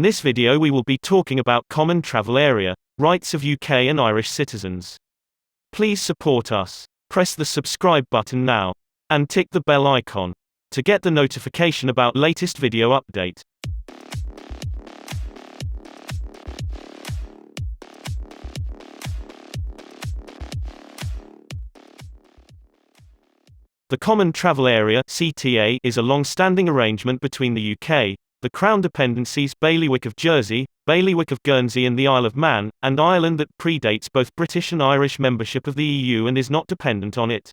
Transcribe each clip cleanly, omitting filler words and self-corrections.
this video we will be talking about common travel area, rights of UK and Irish citizens. Please support us. Press the subscribe button now. And tick the bell icon to get the notification about latest video update. The Common Travel Area (CTA) is a long-standing arrangement between the UK, the Crown Dependencies Bailiwick of Jersey, Bailiwick of Guernsey and the Isle of Man, and Ireland that predates both British and Irish membership of the EU and is not dependent on it.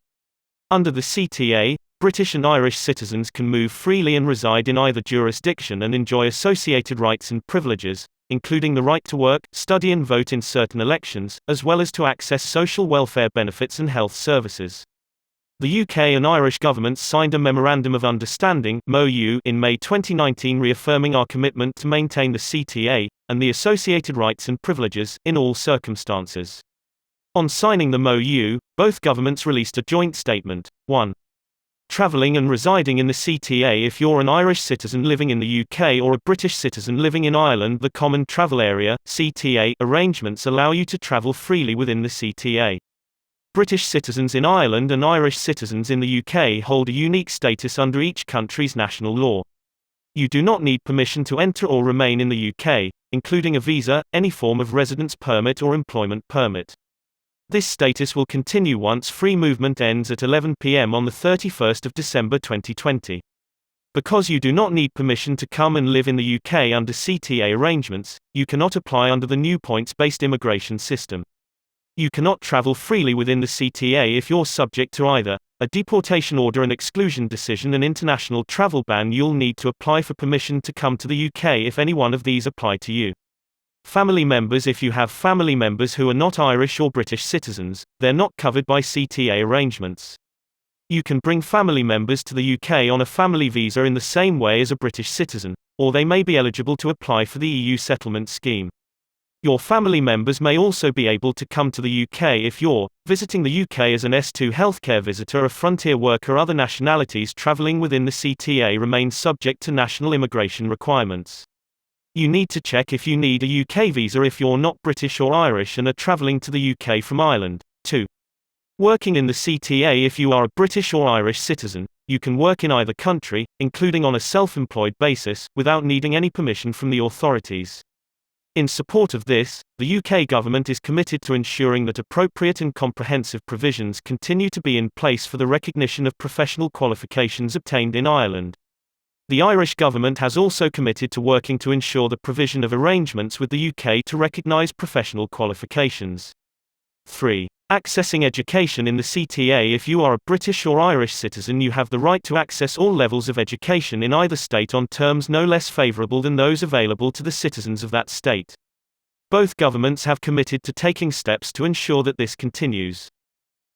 Under the CTA, British and Irish citizens can move freely and reside in either jurisdiction and enjoy associated rights and privileges, including the right to work, study and vote in certain elections, as well as to access social welfare benefits and health services. The UK and Irish governments signed a Memorandum of Understanding (MoU) in May 2019 reaffirming our commitment to maintain the CTA, and the associated rights and privileges, in all circumstances. On signing the MoU, both governments released a joint statement. 1. Travelling and residing in the CTA. If you're an Irish citizen living in the UK or a British citizen living in Ireland, the Common Travel Area (CTA) arrangements allow you to travel freely within the CTA. British citizens in Ireland and Irish citizens in the UK hold a unique status under each country's national law. You do not need permission to enter or remain in the UK, including a visa, any form of residence permit or employment permit. This status will continue once free movement ends at 11 p.m. on the 31st of December 2020. Because you do not need permission to come and live in the UK under CTA arrangements, you cannot apply under the new points-based immigration system. You cannot travel freely within the CTA if you're subject to either a deportation order, an exclusion decision, an international travel ban. You'll need to apply for permission to come to the UK if any one of these apply to you. Family members. If you have family members who are not Irish or British citizens, they're not covered by CTA arrangements. You can bring family members to the UK on a family visa in the same way as a British citizen, or they may be eligible to apply for the EU settlement scheme. Your family members may also be able to come to the UK if you're visiting the UK as an S2 healthcare visitor, a frontier worker. Other nationalities travelling within the CTA remain subject to national immigration requirements. You need to check if you need a UK visa if you're not British or Irish and are travelling to the UK from Ireland. 2. Working in the CTA. If you are a British or Irish citizen, you can work in either country, including on a self-employed basis, without needing any permission from the authorities. In support of this, the UK government is committed to ensuring that appropriate and comprehensive provisions continue to be in place for the recognition of professional qualifications obtained in Ireland. The Irish government has also committed to working to ensure the provision of arrangements with the UK to recognise professional qualifications. 3. Accessing education in the CTA. If you are a British or Irish citizen, you have the right to access all levels of education in either state on terms no less favourable than those available to the citizens of that state. Both governments have committed to taking steps to ensure that this continues.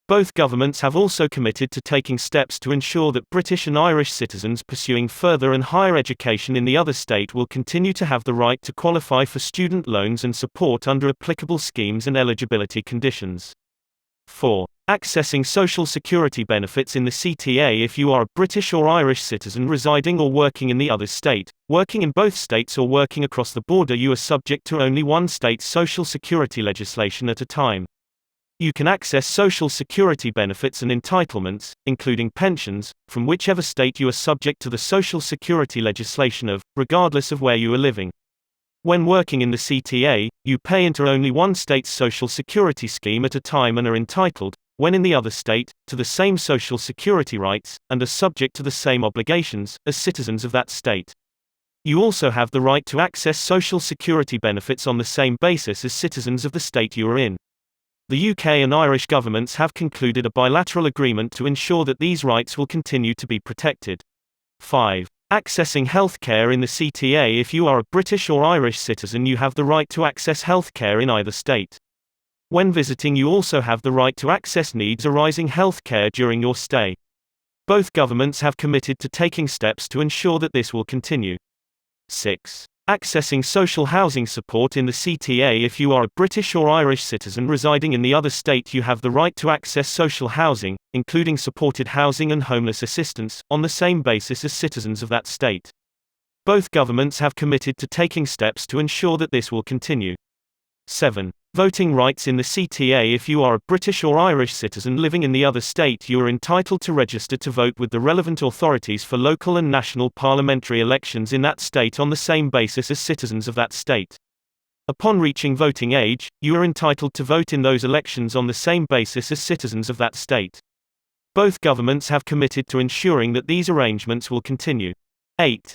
Both governments have also committed to taking steps to ensure that British and Irish citizens pursuing further and higher education in the other state will continue to have the right to qualify for student loans and support under applicable schemes and eligibility conditions. 4. Accessing social security benefits in the CTA. If you are a British or Irish citizen residing or working in the other state, working in both states or working across the border, you are subject to only one state's social security legislation at a time. You can access social security benefits and entitlements, including pensions, from whichever state you are subject to the social security legislation of, regardless of where you are living. When working in the CTA, you pay into only one state's social security scheme at a time and are entitled, when in the other state, to the same social security rights, and are subject to the same obligations, as citizens of that state. You also have the right to access social security benefits on the same basis as citizens of the state you are in. The UK and Irish governments have concluded a bilateral agreement to ensure that these rights will continue to be protected. 5. Accessing healthcare in the CTA. If you are a British or Irish citizen, you have the right to access healthcare in either state. When visiting, you also have the right to access needs arising healthcare during your stay. Both governments have committed to taking steps to ensure that this will continue. 6. Accessing social housing support in the CTA. If you are a British or Irish citizen residing in the other state, you have the right to access social housing, including supported housing and homeless assistance, on the same basis as citizens of that state. Both governments have committed to taking steps to ensure that this will continue. 7. Voting rights in the CTA. If you are a British or Irish citizen living in the other state, you are entitled to register to vote with the relevant authorities for local and national parliamentary elections in that state on the same basis as citizens of that state. Upon reaching voting age, you are entitled to vote in those elections on the same basis as citizens of that state. Both governments have committed to ensuring that these arrangements will continue. 8.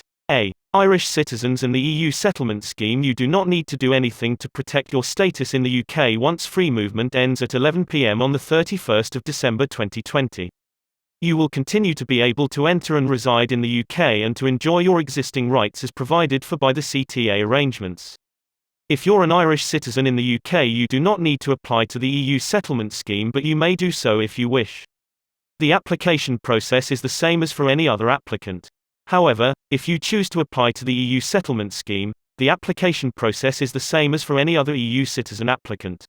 Irish citizens and the EU settlement scheme. You do not need to do anything to protect your status in the UK once free movement ends at 11 p.m. on the 31st of December 2020. You will continue to be able to enter and reside in the UK and to enjoy your existing rights as provided for by the CTA arrangements. If you're an Irish citizen in the UK, you do not need to apply to the EU settlement scheme, but you may do so if you wish. The application process is the same as for any other applicant. However, if you choose to apply to the EU settlement scheme, the application process is the same as for any other EU citizen applicant.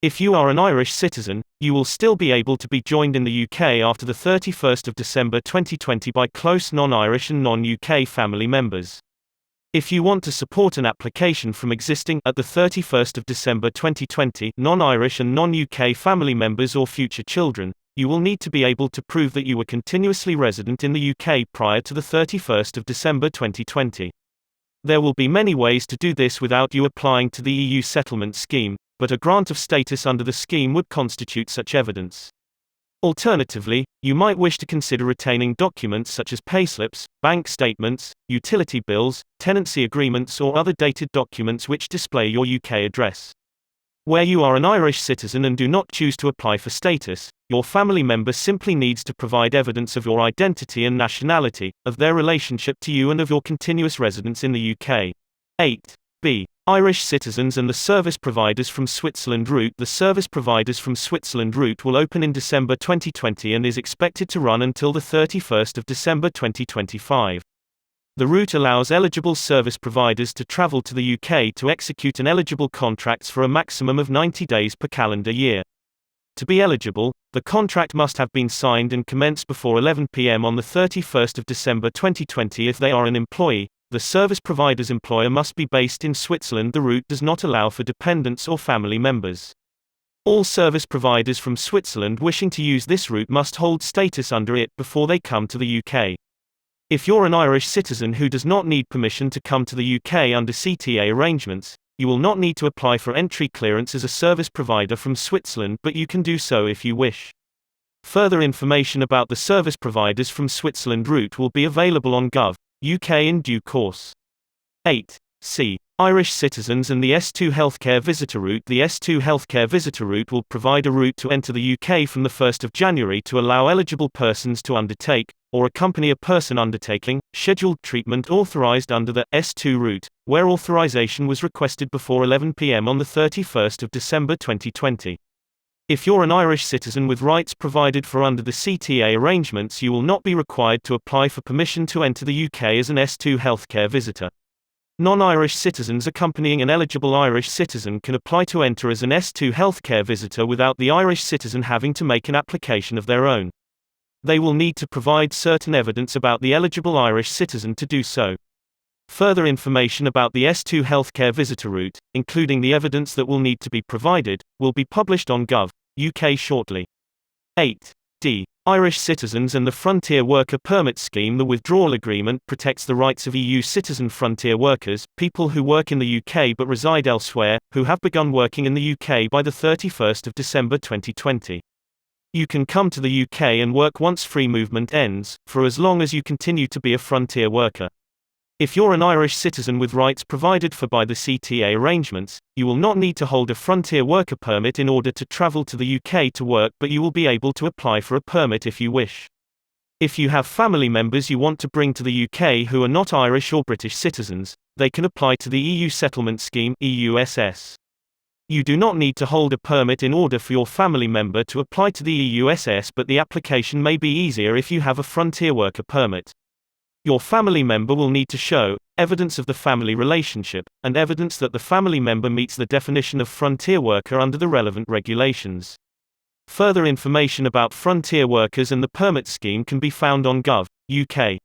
If you are an Irish citizen, you will still be able to be joined in the UK after the 31st of December 2020 by close non-Irish and non-UK family members. If you want to support an application from existing at the 31st of December 2020 non-Irish and non-UK family members or future children, you will need to be able to prove that you were continuously resident in the UK prior to the 31st of December 2020. There will be many ways to do this without you applying to the EU settlement scheme, but a grant of status under the scheme would constitute such evidence. Alternatively, you might wish to consider retaining documents such as payslips, bank statements, utility bills, tenancy agreements or other dated documents which display your UK address. Where you are an Irish citizen and do not choose to apply for status, your family member simply needs to provide evidence of your identity and nationality, of their relationship to you and of your continuous residence in the UK. 8b. Irish citizens and the service providers from Switzerland route. The service providers from Switzerland route will open in December 2020 and is expected to run until the 31st of December 2025. The route allows eligible service providers to travel to the UK to execute an eligible contracts for a maximum of 90 days per calendar year. To be eligible, the contract must have been signed and commenced before 11 p.m. on the 31st of December 2020. If they are an employee, the service provider's employer must be based in Switzerland. The route does not allow for dependents or family members. All service providers from Switzerland wishing to use this route must hold status under it before they come to the UK. If you're an Irish citizen who does not need permission to come to the UK under CTA arrangements, you will not need to apply for entry clearance as a service provider from Switzerland, but you can do so if you wish. Further information about the service providers from Switzerland route will be available on Gov.uk in due course. 8c. Irish citizens and the S2 healthcare visitor route. The S2 healthcare visitor route will provide a route to enter the UK from the 1st of January to allow eligible persons to undertake, or accompany a person undertaking, scheduled treatment authorised under the S2 route, where authorisation was requested before 11 p.m. on the 31st of December 2020. If you're an Irish citizen with rights provided for under the CTA arrangements, you will not be required to apply for permission to enter the UK as an S2 healthcare visitor. Non-Irish citizens accompanying an eligible Irish citizen can apply to enter as an S2 healthcare visitor without the Irish citizen having to make an application of their own. They will need to provide certain evidence about the eligible Irish citizen to do so. Further information about the S2 healthcare visitor route, including the evidence that will need to be provided, will be published on Gov.uk shortly. 8d. Irish citizens and the Frontier Worker Permit Scheme. The withdrawal agreement protects the rights of EU citizen frontier workers, people who work in the UK but reside elsewhere, who have begun working in the UK by the 31st of December 2020. You can come to the UK and work once free movement ends, for as long as you continue to be a frontier worker. If you're an Irish citizen with rights provided for by the CTA arrangements, you will not need to hold a Frontier Worker Permit in order to travel to the UK to work, but you will be able to apply for a permit if you wish. If you have family members you want to bring to the UK who are not Irish or British citizens, they can apply to the EU Settlement Scheme (EUSS). You do not need to hold a permit in order for your family member to apply to the EUSS, but the application may be easier if you have a Frontier Worker Permit. Your family member will need to show evidence of the family relationship, and evidence that the family member meets the definition of frontier worker under the relevant regulations. Further information about frontier workers and the permit scheme can be found on Gov.uk.